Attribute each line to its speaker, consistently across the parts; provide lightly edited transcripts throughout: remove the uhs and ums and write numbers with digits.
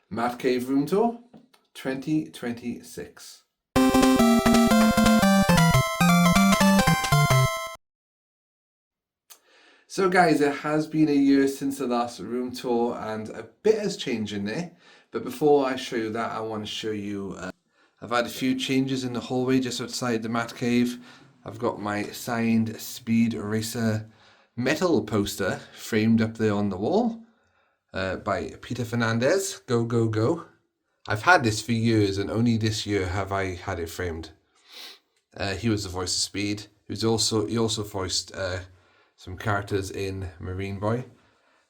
Speaker 1: Matt Cave Room Tour 2026. So guys, it has been a year since the last room tour and a bit has changed in there. But before I show you that, I want to show you, I've had a few changes in the hallway just outside the Matt Cave. I've got my signed Speed Racer metal poster framed up there on the wall by Peter Fernandez. Go, go, go. I've had this for years and only this year have I had it framed. He was the voice of Speed. He also voiced some characters in Marine Boy.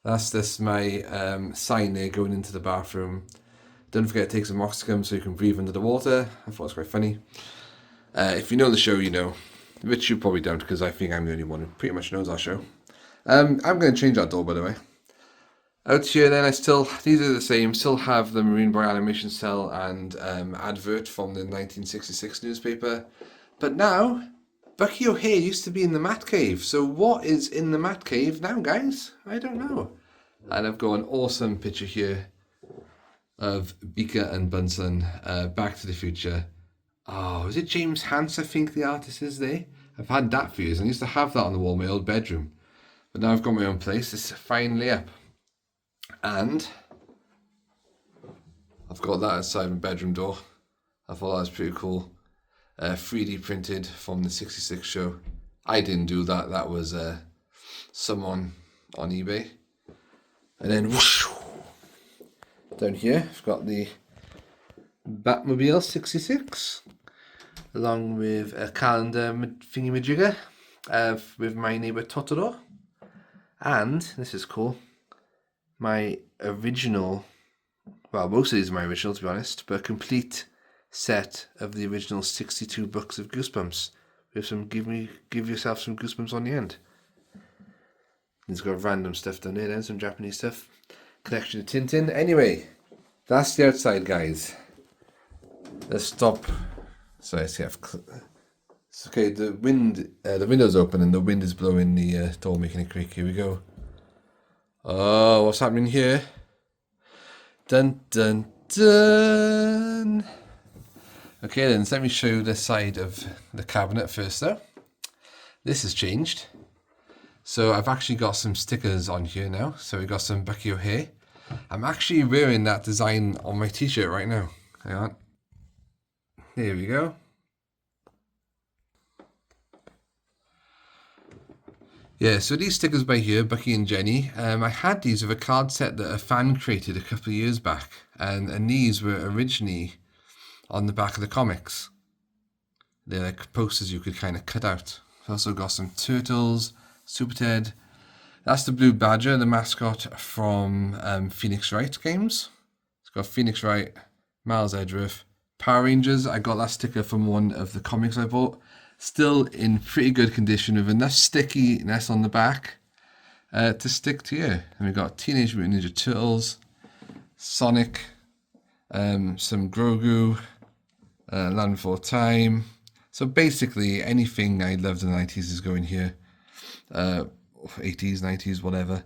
Speaker 1: That's my sign there going into the bathroom. Don't forget to take some oxycum so you can breathe under the water. I thought it was quite funny. If you know the show, you know. Which you probably don't, because I think I'm the only one who pretty much knows our show. I'm going to change that door, by the way. Out here then, these are the same, still have the Marine Boy animation cell and advert from the 1966 newspaper. But now, Bucky O'Hare used to be in the Matt Cave. So what is in the Matt Cave now, guys? I don't know. And I've got an awesome picture here of Beaker and Bunsen, Back to the Future. Oh, is it James Hans, I think the artist is there? I've had that for years. I used to have that on the wall in my old bedroom. But now I've got my own place. It's finally up. And I've got that outside my bedroom door. I thought that was pretty cool. 3D printed from the 66 show. I didn't do that. That was someone on eBay. And then whoosh, down here I've got the Batmobile 66 along with a calendar thingy-majigger with my neighbour Totoro. And this is cool. My original, well, most of these are my original to be honest, but a complete set of the original 62 books of Goosebumps with some give yourself some goosebumps on the end. It's got random stuff down there then, some Japanese stuff. Collection of Tintin. Anyway, that's the outside, guys. Let's stop. Sorry, it's okay. The window's open and the wind is blowing the door, making it creak. Here we go. Oh, what's happening here? Dun dun dun. Okay then, so let me show you this side of the cabinet first though. This has changed. So I've actually got some stickers on here now. So we've got some Bucky O'Hare. I'm actually wearing that design on my t-shirt right now. Hang on. There we go. Yeah, so these stickers by here, Bucky and Jenny, I had these with a card set that a fan created a couple of years back. And these were originally on the back of the comics. They're like posters you could kind of cut out. I've also got some Turtles, Super Ted. That's the Blue Badger, the mascot from Phoenix Wright games. It's got Phoenix Wright, Miles Edgeworth, Power Rangers. I got that sticker from one of the comics I bought. Still in pretty good condition with enough stickiness on the back to stick to you. And we've got Teenage Mutant Ninja Turtles, Sonic, some Grogu, Land Before Time. So basically anything I loved in the 90s is going here. 80s, 90s, whatever.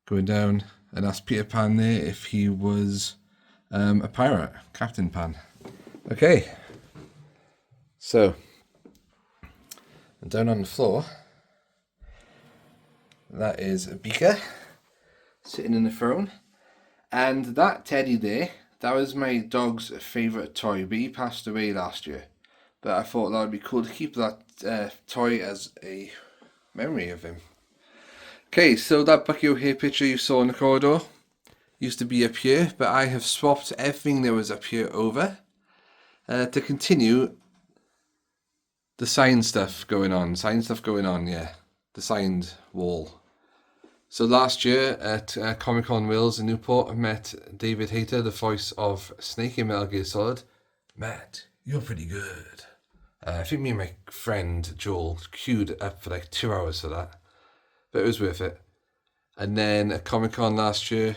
Speaker 1: Going down. And that's Peter Pan there if he was a pirate. Captain Pan. Okay. So, down on the floor, that is a Beaker sitting in the throne. And that teddy there, that was my dog's favourite toy, but he passed away last year. But I thought that would be cool to keep that toy as a memory of him. Okay, so that Bucky O'Hare picture you saw in the corridor used to be up here, but I have swapped everything that was up here over to continue the sign stuff going on. Yeah. The signed wall. So last year at Comic Con Wales in Newport, I met David Hayter, the voice of Snake in Metal Gear Solid. Matt, you're pretty good. I think me and my friend Joel queued up for like 2 hours for that. But it was worth it. And then at Comic Con last year,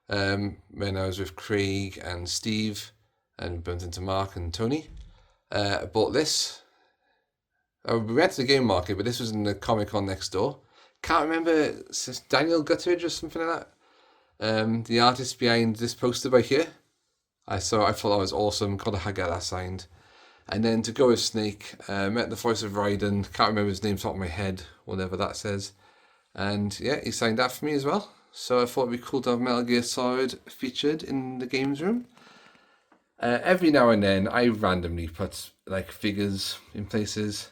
Speaker 1: when I was with Craig and Steve, and bumped into Mark and Tony, I bought this. We went to the game market, but this was in the Comic Con next door. Can't remember, it's Daniel Guttridge or something like that. The artist behind this poster by here. I thought that was awesome. Gotta get that signed. And then to go with Snake, met the voice of Raiden. Can't remember his name top of my head, whatever that says. And yeah, he signed that for me as well. So I thought it'd be cool to have Metal Gear Solid featured in the games room. Every now and then, I randomly put like figures in places.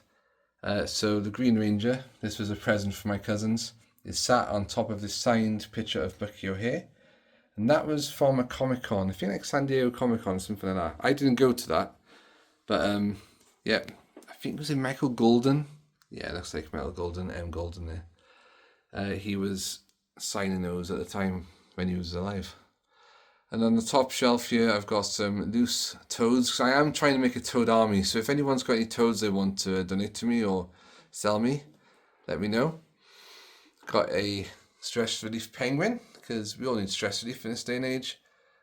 Speaker 1: So the Green Ranger, this was a present for my cousins, is sat on top of this signed picture of Bucky O'Hare. And that was from a Comic-Con, I think like San Diego Comic-Con, something like that. I didn't go to that, but yeah, I think it was in Michael Golden. Yeah, it looks like Michael Golden, M. Golden there. He was signing those at the time when he was alive. And on the top shelf here, I've got some loose toads, because I am trying to make a toad army. So if anyone's got any toads they want to donate to me or sell me, let me know. Got a stress relief penguin, because we all need stress relief in this day and age.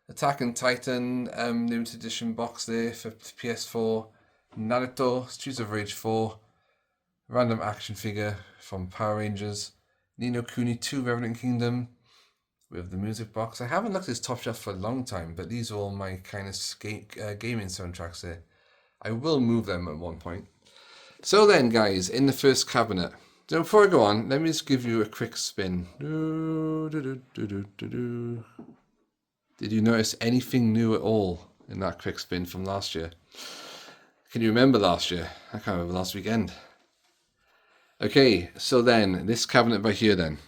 Speaker 1: Attack on Titan limited edition box there for PS4. Naruto, Streets of Rage 4. Random action figure from Power Rangers. Ni no Kuni 2 Revenant Kingdom. With the music box. I haven't looked at this top shelf for a long time, but these are all my kind of gaming soundtracks there. I will move them at one point. So then, guys, in the first cabinet. So before I go on, let me just give you a quick spin. Did you notice anything new at all in that quick spin from last year? Can you remember last year? I can't remember last weekend. Okay, so then, this cabinet right here then.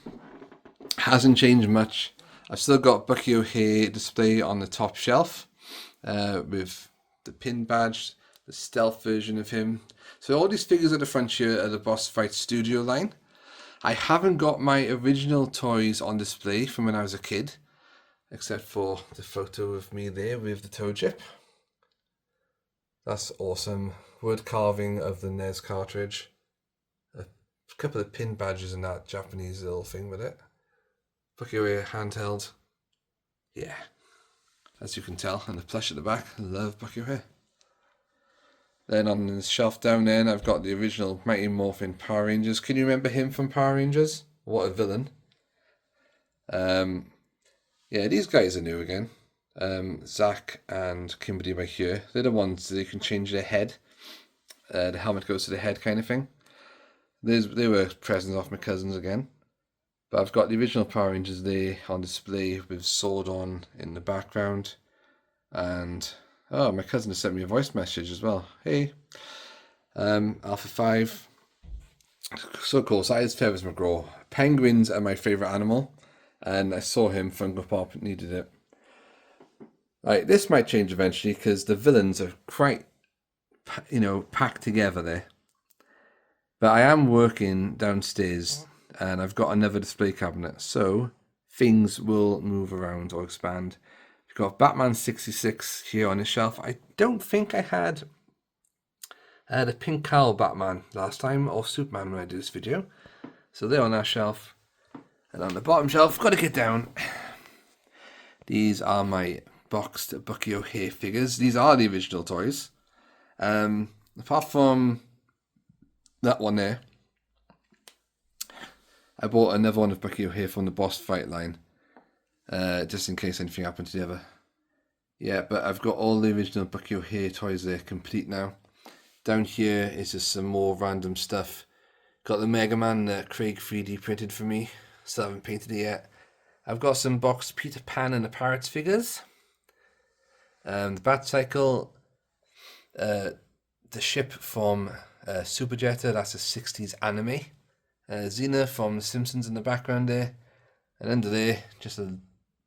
Speaker 1: Hasn't changed much. I've still got Bucky O'Hare display on the top shelf with the pin badge, the stealth version of him. So all these figures at the front here are the Boss Fight Studio line. I haven't got my original toys on display from when I was a kid, except for the photo of me there with the toe chip. That's awesome. Wood carving of the NES cartridge. A couple of pin badges in that Japanese little thing with it. Bucky O'Hare handheld. Yeah. As you can tell, and the plush at the back. Love Bucky O'Hare. Then on the shelf down there, I've got the original Mighty Morphin Power Rangers. Can you remember him from Power Rangers? What a villain. Yeah, these guys are new again. Zach and Kimberly right here. They're the ones that you can change their head. The helmet goes to the head kind of thing. They were presents off my cousins again. But I've got the original Power Rangers there on display with Zordon in the background. And, oh, my cousin has sent me a voice message as well. Hey. Alpha 5. So cool. Size Feathers McGraw. Penguins are my favourite animal. And I saw him, Funko Pop needed it. Right, this might change eventually because the villains are quite, packed together there. But I am working downstairs and I've got another display cabinet, so things will move around or expand. We've got Batman 66 here on the shelf. I don't think I had the pink cowl Batman last time, or Superman when I did this video. So they're on that shelf. And on the bottom shelf, got to get down. These are my boxed Bucky O'Hare figures. These are the original toys. Apart from that one there, I bought another one of Bucky O'Hare from the Boss Fight line, just in case anything happened to the other. Yeah, but I've got all the original Bucky O'Hare toys there complete now. Down here is just some more random stuff. Got the Mega Man that Craig 3D printed for me. Still haven't painted it yet. I've got some boxed Peter Pan and the Pirates figures. The Batcycle, the ship from Superjetter, that's a 60s anime. Xena from The Simpsons in the background there. And under there, just a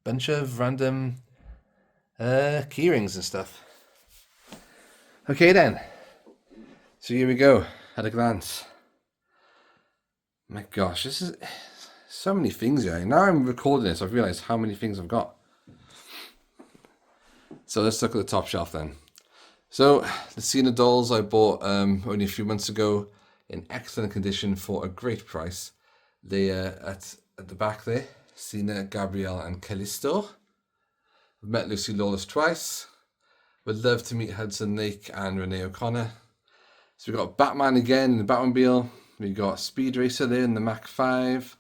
Speaker 1: bunch of random keyrings and stuff. Okay then. So here we go, at a glance. My gosh, this is so many things here. Now I'm recording this, I've realised how many things I've got. So let's look at the top shelf then. So, the Cena dolls I bought only a few months ago in excellent condition for a great price. They are at the back there, Cena, Gabrielle and Callisto. I've met Lucy Lawless twice. Would love to meet Hudson Lake and Renee O'Connor. So we've got Batman again in the Batmobile. We've got Speed Racer there in the Mach 5.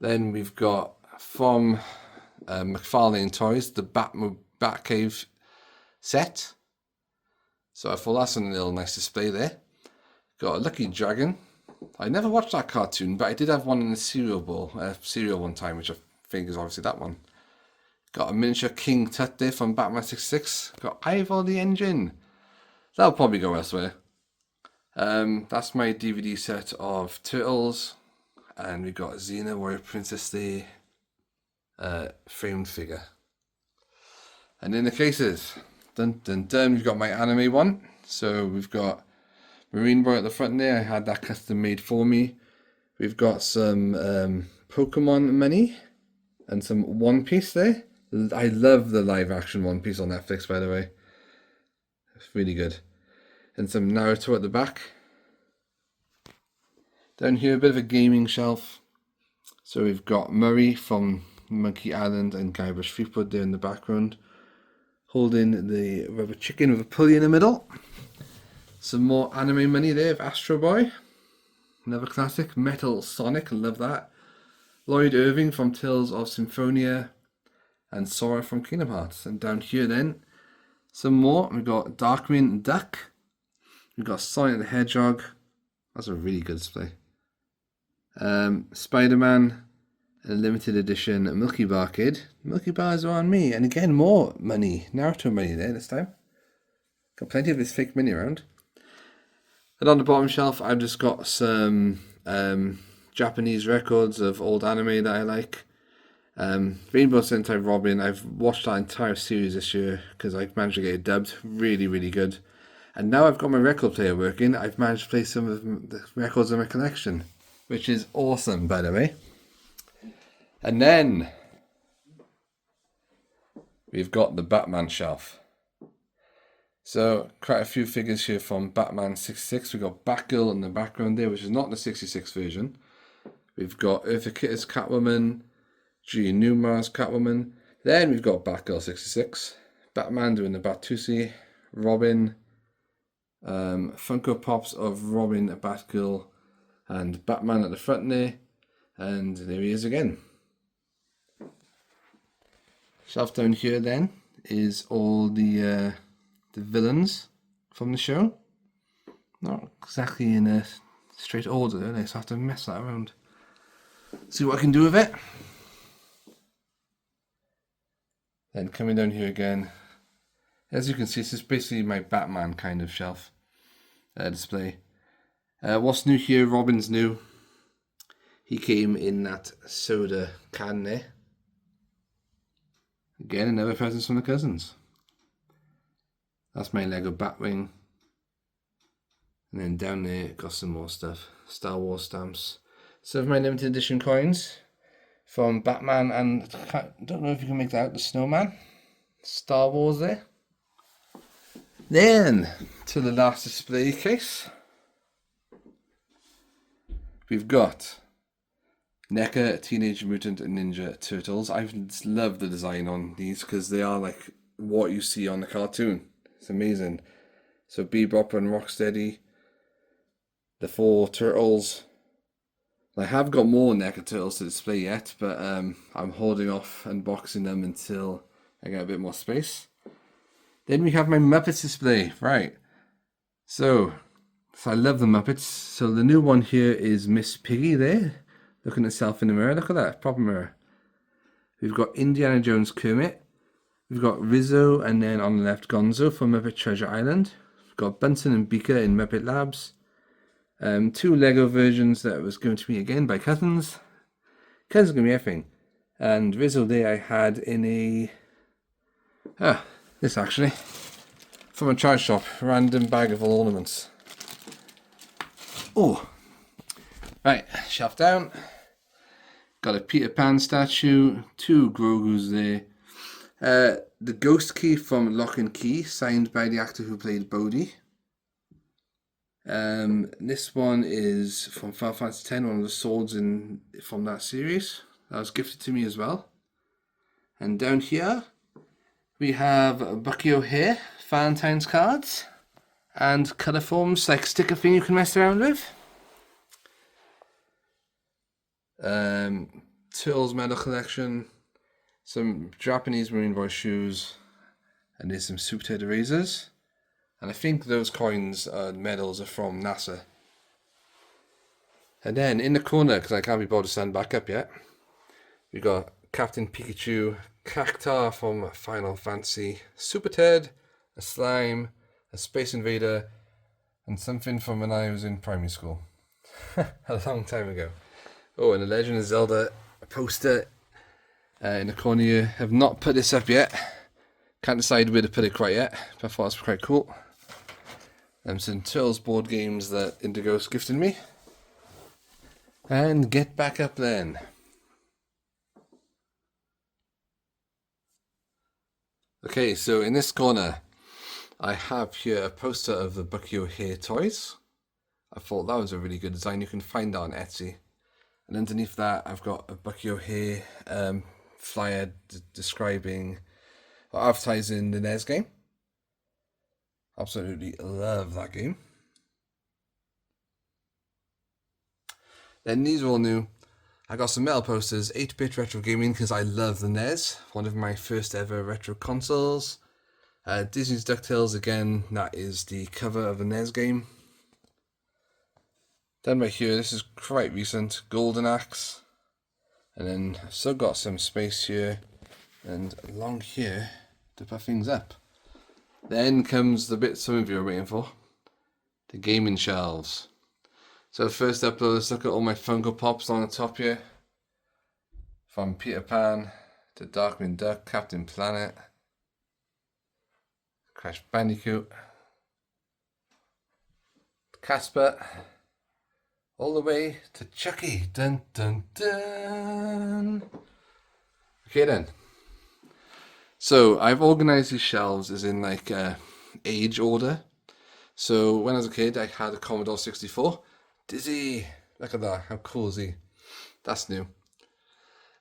Speaker 1: Then we've got from McFarlane Toys, the Batcave set. So I thought that's a little nice display there. Got a Lucky Dragon. I never watched that cartoon, but I did have one in the cereal bowl, cereal one time, which I think is obviously that one. Got a miniature King Tut there from Batman 66. Got Ivor the Engine. That'll probably go elsewhere. That's my DVD set of Turtles. And we've got Xena, Warrior Princess there. Framed figure. And in the cases, dun dun dun, we've got my anime one. So we've got Marine Boy at the front there. I had that custom made for me. We've got some Pokemon money and some One Piece there. I love the live action One Piece on Netflix, by the way. It's really good. And some Naruto at the back. Down here, a bit of a gaming shelf. So we've got Murray from Monkey Island and Guybrush Threepwood there in the background, holding the rubber chicken with a pulley in the middle. Some more anime money there of Astro Boy. Another classic. Metal Sonic, love that. Lloyd Irving from Tales of Symphonia. And Sora from Kingdom Hearts. And down here then, some more. We've got Darkwing Duck. We've got Sonic the Hedgehog. That's a really good display. Spider-Man, a limited edition Milky Bar Kid. Milky Bars are on me. And again, more money. Naruto money there this time. Got plenty of this fake money around. And on the bottom shelf, I've just got some Japanese records of old anime that I like. Rainbow Sentai Robin, I've watched that entire series this year because I've managed to get it dubbed. Really, really good. And now I've got my record player working, I've managed to play some of the records in my collection, which is awesome, by the way. And then we've got the Batman shelf. So quite a few figures here from Batman 66. We've got Batgirl in the background there, which is not the 66 version. We've got Eartha Kitt's Catwoman, Julie Newmar's Catwoman. Then we've got Batgirl 66, Batman doing the Batusi, Robin, Funko Pops of Robin, Batgirl, and Batman at the front there. And there he is again. Shelf down here then is all the villains from the show. Not exactly in a straight order, I just have to mess that around. See what I can do with it. Then coming down here again, as you can see, this is basically my Batman kind of shelf display. What's new here? Robin's new. He came in that soda can there. Again, another present from the cousins. That's my Lego Batwing. And then down there, got some more stuff. Star Wars stamps. Some of my limited edition coins from Batman and, I don't know if you can make that out, the Snowman. Star Wars there. Then, to the last display case. We've got NECA Teenage Mutant Ninja Turtles. I just love the design on these because they are like what you see on the cartoon. It's amazing. So Bebop and Rocksteady. The 4 turtles. I have got more NECA Turtles to display yet, but I'm holding off unboxing them until I get a bit more space. Then we have my Muppets display. Right. So I love the Muppets. So the new one here is Miss Piggy there, looking at herself in the mirror. Look at that, proper mirror. We've got Indiana Jones Kermit. We've got Rizzo, and then on the left, Gonzo from Muppet Treasure Island. We've got Bunsen and Beaker in Muppet Labs. 2 Lego versions that was given to me again by Cousins. Cousins gave me everything. And Rizzo there I had in a... this actually. From a charge shop. Random bag of ornaments. Oh. Right, shelf down. Got a Peter Pan statue. 2 Grogus there. The Ghost Key from Lock and Key, signed by the actor who played Bodhi. This one is from Final Fantasy X, one of the swords from that series. That was gifted to me as well. And down here, we have Bucky O'Hare, Valentine's cards, and colour forms, like sticker thing you can mess around with. Turtles Medal Collection, some Japanese Marine Boy shoes, and there's some Super Ted erasers. And I think those coins and medals are from NASA. And then in the corner, because I can't be bothered to stand back up yet, we got Captain Pikachu, Cactar from Final Fantasy, Super Ted, a slime, a Space Invader, and something from when I was in primary school. A long time ago. Oh, and a Legend of Zelda poster in the corner here. Have not put this up yet. Can't decide where to put it quite yet, but I thought it was quite cool. Some Turtles board games that Indigo's gifted me. And get back up then. Okay, so in this corner, I have here a poster of the Bucky O'Hare toys. I thought that was a really good design. You can find that on Etsy. And underneath that, I've got a Bucky O'Hare flyer describing or advertising the NES game. Absolutely love that game. Then these are all new. I got some metal posters, 8-bit retro gaming, because I love the NES. One of my first ever retro consoles. Disney's DuckTales, again, that is the cover of the NES game. Then right here, this is quite recent, Golden Axe. And then I've still got some space here. And along here to put things up. Then comes the bit some of you are waiting for. The gaming shelves. So first up, let's look at all my Funko Pops on the top here. From Peter Pan to Darkwing Duck, Captain Planet, Crash Bandicoot, Casper, all the way to Chucky. Dun dun dun. Okay then. So I've organized these shelves as in like age order. So when I was a kid, I had a Commodore 64. Dizzy, look at that, how cool is he? That's new.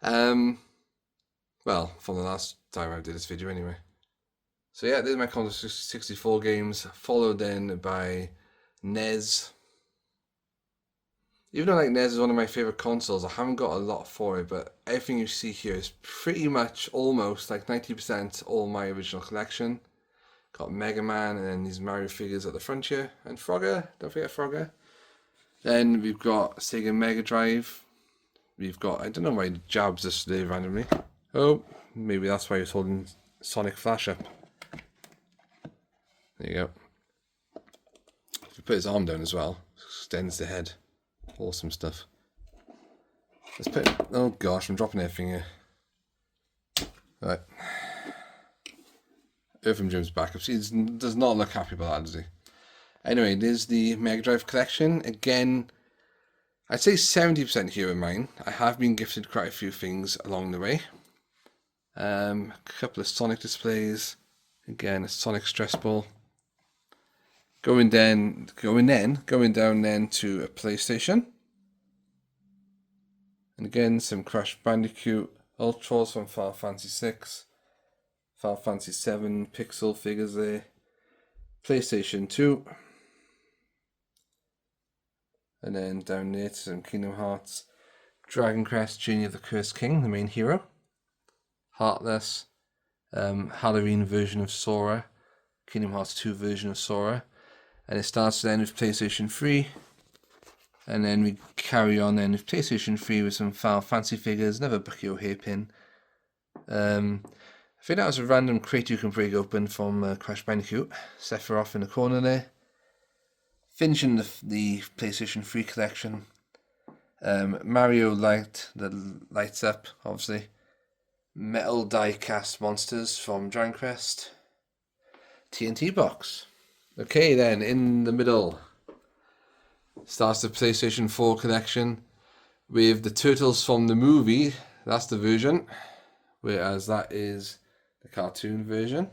Speaker 1: Well, from the last time I did this video anyway. So yeah, these are my Commodore 64 games, followed then by NES. Even though like NES is one of my favorite consoles, I haven't got a lot for it, but everything you see here is pretty much almost like 90% all my original collection. Got Mega Man and then these Mario figures at the front here, and Frogger, don't forget Frogger. Then we've got Sega Mega Drive. We've got, I don't know why it jabs this today randomly. Oh, maybe that's why he's holding Sonic Flash up. There you go. If you put his arm down as well, extends the head. Awesome stuff. Let's put, oh gosh, I'm dropping everything here. Right. Earthworm Jim's backup. See, he does not look happy about that, does he? Anyway, there's the Mega Drive collection. Again, I'd say 70% here in mine. I have been gifted quite a few things along the way. A couple of Sonic displays. Again, a Sonic stress ball. Going down then to a PlayStation. And again, some Crash Bandicoot Ultras from Final Fantasy 6. Final Fantasy 7 pixel figures there. PlayStation 2. And then down there to some Kingdom Hearts. Dragon Quest Journey of the Cursed King, the main hero. Heartless. Halloween version of Sora. Kingdom Hearts 2 version of Sora. And it starts then with PlayStation 3. And then we carry on then with PlayStation 3 with some Final Fantasy figures. Another Bucky O'Hare pin. I think that was a random crate you can break open from Crash Bandicoot. Sephiroth in the corner there. Finishing the PlayStation 3 collection. Mario Light that lights up, obviously. Metal die cast monsters from Dragon Quest. TNT box. Okay then, in the middle starts the PlayStation 4 collection with the Turtles from the movie. That's the version. Whereas that is the cartoon version.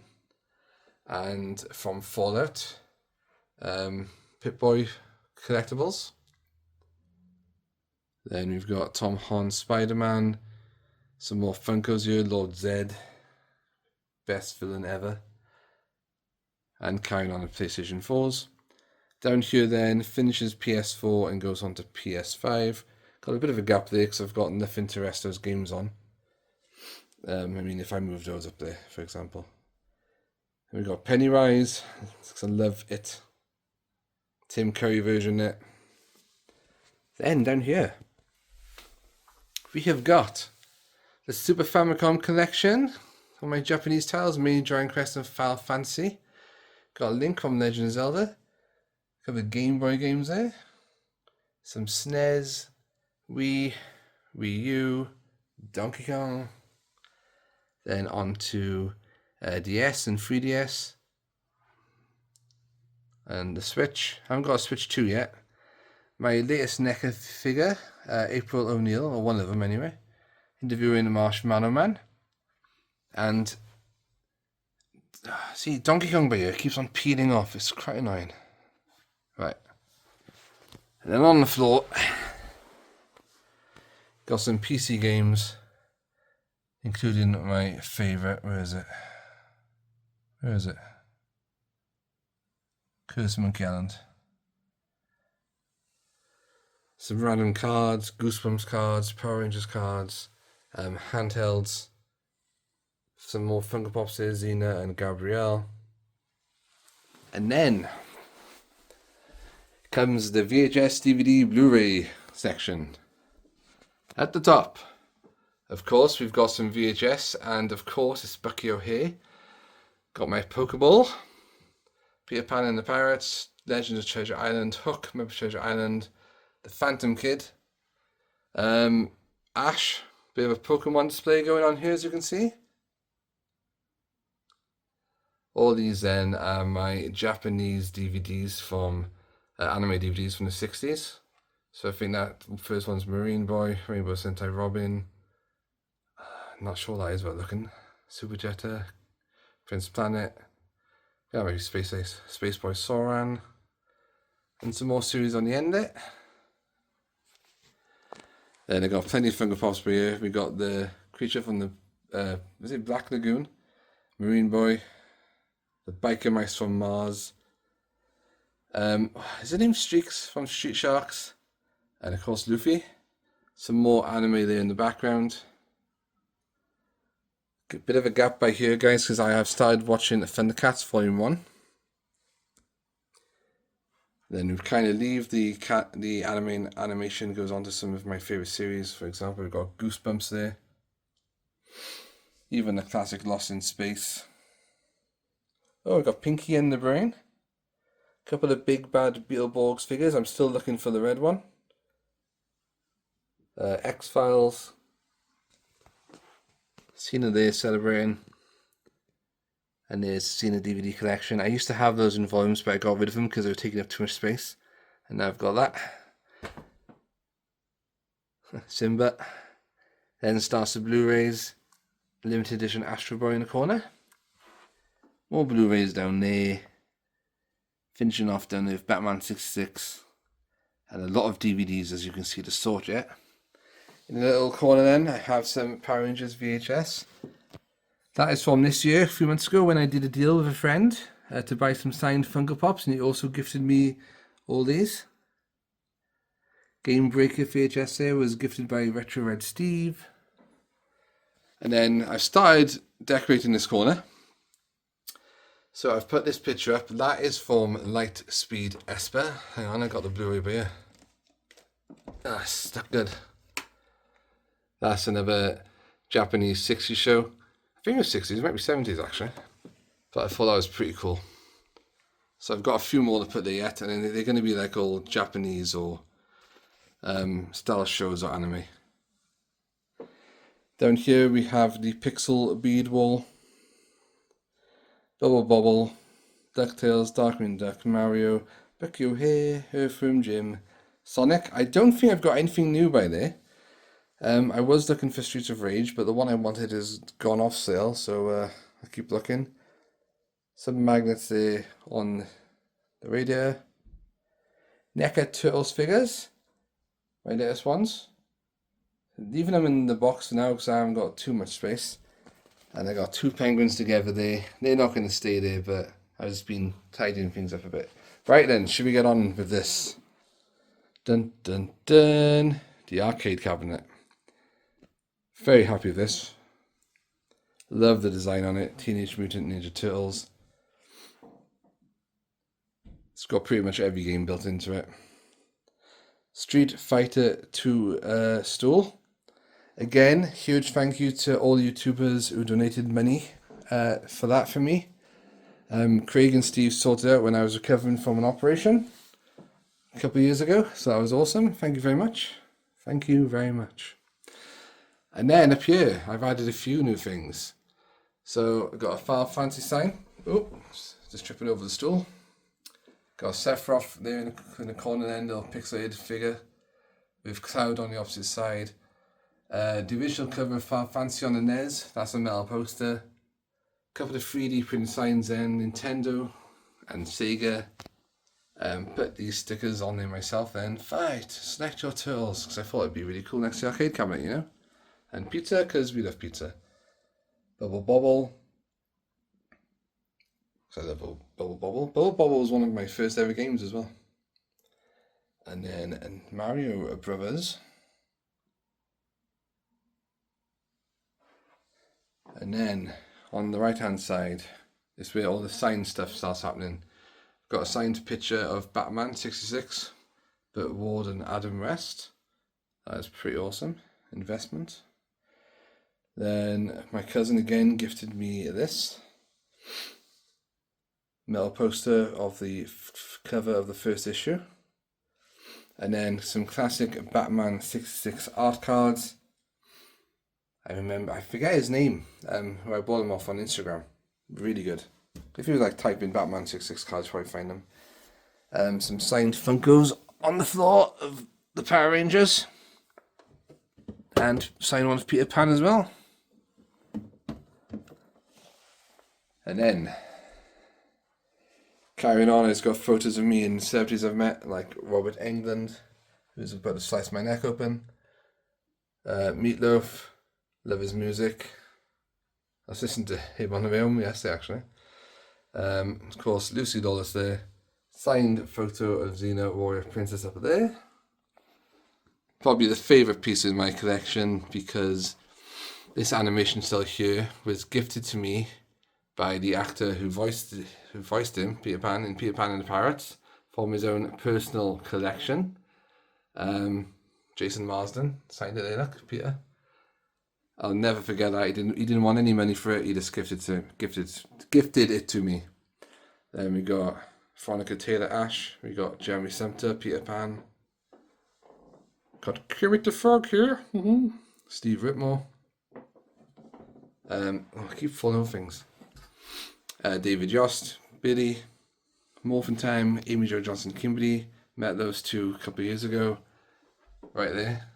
Speaker 1: And from Fallout. Pip-Boy collectibles. Then we've got Tom Holland Spider-Man. Some more Funkos here. Lord Zed. Best villain ever. And carrying on the PlayStation 4s. Down here then finishes PS4 and goes on to PS5. Got a bit of a gap there because I've got nothing to rest those games on. I mean, if I move those up there, for example. And we've got Pennywise, because I love it. Tim Curry version there. Then down here, we have got the Super Famicom collection of my Japanese titles, Mini Dragon Quest and Final Fantasy. Got a Link from Legend of Zelda. Got the Game Boy games there. Some SNES, Wii, Wii U, Donkey Kong. Then on to DS and 3DS. And the Switch. I haven't got a Switch 2 yet. My latest NECA figure, April O'Neil, or one of them anyway, interviewing the Marshmallow Man. And see, Donkey Kong by here keeps on peeling off. It's quite annoying. Right. And then on the floor, got some PC games, including my favourite. Where is it? Where is it? Curse of Monkey Island. Some random cards, Goosebumps cards, Power Rangers cards, handhelds, some more Funko Pops there, Xena and Gabrielle. And then comes the VHS, DVD, Blu-ray section. At the top, of course, we've got some VHS, and of course it's Bucky O'Hare. Got my Pokeball, Peter Pan and the Pirates, Legends of Treasure Island, Hook, Muppet Treasure Island, The Phantom Kid, Ash, bit of a Pokemon display going on here, as you can see. All these then are my Japanese DVDs from, anime DVDs from the 60s. So I think that first one's Marine Boy, Rainbow Sentai Robin, not sure what that is about looking, Super Jetta, Prince Planet, yeah, maybe Space Ace, Space Boy Soran, and some more series on the end there. Then I got plenty of Funko Pops for here. We got the creature from the, is it Black Lagoon? Marine Boy, the Biker Mice from Mars. Is it named Streaks from Street Sharks? And of course Luffy. Some more anime there in the background. A bit of a gap by here, guys, because I have started watching Thundercats Volume 1. Then we kind of leave the animation goes on to some of my favorite series. For example, we've got Goosebumps there. Even the classic Lost in Space. Oh, we've got Pinky and the Brain. A couple of big bad Beetleborgs figures. I'm still looking for the red one. X-Files. Cena there celebrating. And there's Cena DVD collection. I used to have those in volumes, but I got rid of them because they were taking up too much space. And now I've got that. Simba. Then starts the Blu-rays. Limited edition Astro Boy in the corner. More Blu-rays down there. Finishing off down there with Batman 66. And a lot of DVDs, as you can see, to sort yet. In the little corner then, I have some Power Rangers VHS. That is from this year, a few months ago, when I did a deal with a friend to buy some signed Funko Pops, and he also gifted me all these. Game Breaker VHS there was gifted by Retro Red Steve. And then I started decorating this corner. So I've put this picture up. That is from Lightspeed Esper. Hang on, I got the Blu-ray by here. Ah, stuck good. That's another Japanese 60s show. I think it was 60s, it might be 70s actually. But I thought that was pretty cool. So I've got a few more to put there yet, and then they're going to be like all Japanese or style shows or anime. Down here we have the Pixel Bead Wall. Bubble Bobble, DuckTales, Darkwing Duck, Mario, Bucky O'Hare, Earthworm Jim, Sonic. I don't think I've got anything new by there. I was looking for Streets of Rage, but the one I wanted is gone off sale, so I keep looking. Some magnets there on the radio. NECA Turtles figures, my latest ones. Leaving them in the box for now because I haven't got too much space. And I got two penguins together there. They're not going to stay there, but I've just been tidying things up a bit. Right then, should we get on with this? Dun dun dun. The arcade cabinet. Very happy with this. Love the design on it. Teenage Mutant Ninja Turtles. It's got pretty much every game built into it. Street Fighter 2 stool. Again, huge thank you to all YouTubers who donated money for that for me. Craig and Steve sorted out when I was recovering from an operation a couple of years ago, so that was awesome. Thank you very much. Thank you very much. And then up here, I've added a few new things. So I've got a Final Fantasy sign. Oh, just tripping over the stool. Got Sephiroth there in the corner end, little pixelated figure with Cloud on the opposite side. The original cover of Final Fantasy on the NES, that's a metal poster. A couple of 3D print signs then, Nintendo and Sega. Put these stickers on there myself then. Fight, select your turtles, because I thought it'd be really cool next to the arcade cabinet, you know? And pizza, because we love pizza. Bubble Bobble. So I love Bubble Bobble. Bubble Bobble was one of my first ever games as well. And then Mario Brothers. And then on the right hand side, this is where all the signed stuff starts happening. Got a signed picture of Batman 66, but Ward and Adam West. That is pretty awesome. Investment. Then my cousin again gifted me this metal poster of the cover of the first issue. And then some classic Batman 66 art cards. I forget his name, who I bought them off on Instagram. Really good. If you like type in Batman 66 cards, probably find them. Some signed Funkos on the floor of the Power Rangers. And signed one of Peter Pan as well. And then, carrying on, it's got photos of me in celebrities I've met, like Robert Englund, who's about to slice my neck open. Meatloaf. Love his music. I was listening to him on the way home yesterday, actually. Of course, Lucy Lawless there. Signed photo of Xena, Warrior Princess up there. Probably the favourite piece in my collection, because this animation still here was gifted to me by the actor who voiced him, Peter Pan, in Peter Pan and the Pirates, from his own personal collection. Jason Marsden signed it there, look, Peter. I'll never forget that. He didn't want any money for it. He just gifted it to me. Then we got Veronica Taylor Ash. We got Jeremy Sumpter, Peter Pan. Got Kermit the Frog here. Steve Whitmore. I keep falling over things. David Yost, Billy, Morphin Time, Amy Jo Johnson Kimberly. Met those two a couple of years ago. Right there.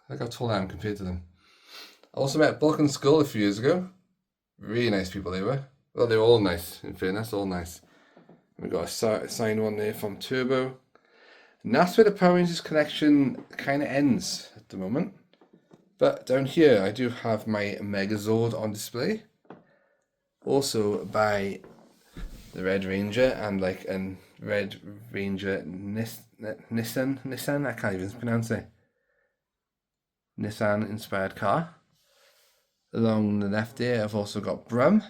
Speaker 1: Look how tall I am compared to them. I also met Bulk and Skull a few years ago. Really nice people they were. Well, they were all nice, in fairness, all nice. We got a signed one there from Turbo. And that's where the Power Rangers collection kind of ends at the moment. But down here, I do have my Megazord on display. Also by the Red Ranger and like a Red Ranger Nissan, I can't even pronounce it. Nissan inspired car. Along the left there, I've also got Brum,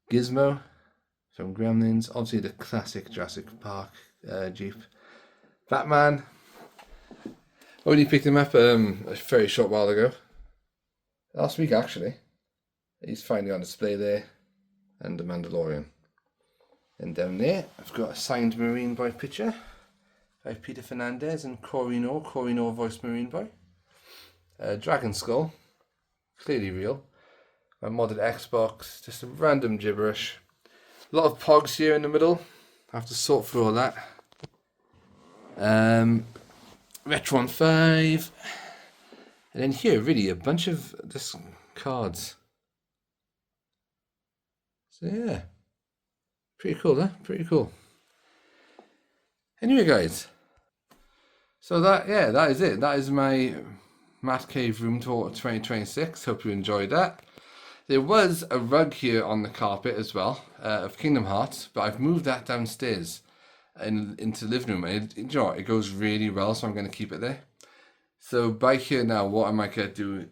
Speaker 1: Gizmo from Gremlins, obviously the classic Jurassic Park Jeep, Batman. Only picked him up a very short while ago, last week actually. He's finally on display there, and the Mandalorian. And down there, I've got a signed Marine Boy picture by Peter Fernandez and Corey Noor voiced Marine Boy. Dragon Skull. Clearly real. My modded Xbox, just some random gibberish. A lot of pogs here in the middle. I have to sort through all that. Retron 5. And then here, really, a bunch of just cards. So yeah. Pretty cool, huh? Pretty cool. Anyway, guys. So that is it. That is my Matt Cave Room Tour 2026. Hope you enjoyed that. There was a rug here on the carpet as well of Kingdom Hearts, but I've moved that downstairs and into the living room. And it goes really well, so I'm going to keep it there. So by here now, what I might get do,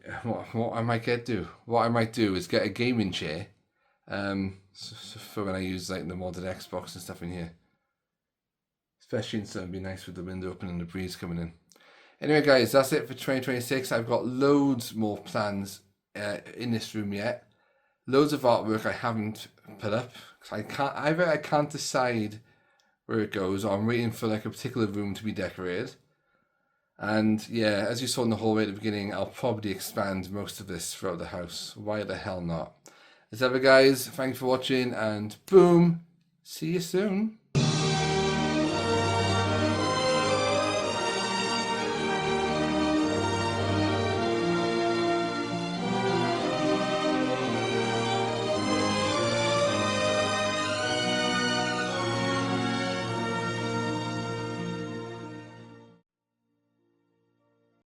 Speaker 1: what I might get do, what I might do is get a gaming chair, so for when I use like the modded Xbox and stuff in here. Especially in summer, it'd be nice with the window open and the breeze coming in. Anyway, guys, that's it for 2026. I've got loads more plans in this room yet. Loads of artwork I haven't put up. I can't decide where it goes, or I'm waiting for like a particular room to be decorated. And yeah, as you saw in the hallway at the beginning, I'll probably expand most of this throughout the house. Why the hell not? As ever, guys, thanks for watching, and boom, see you soon.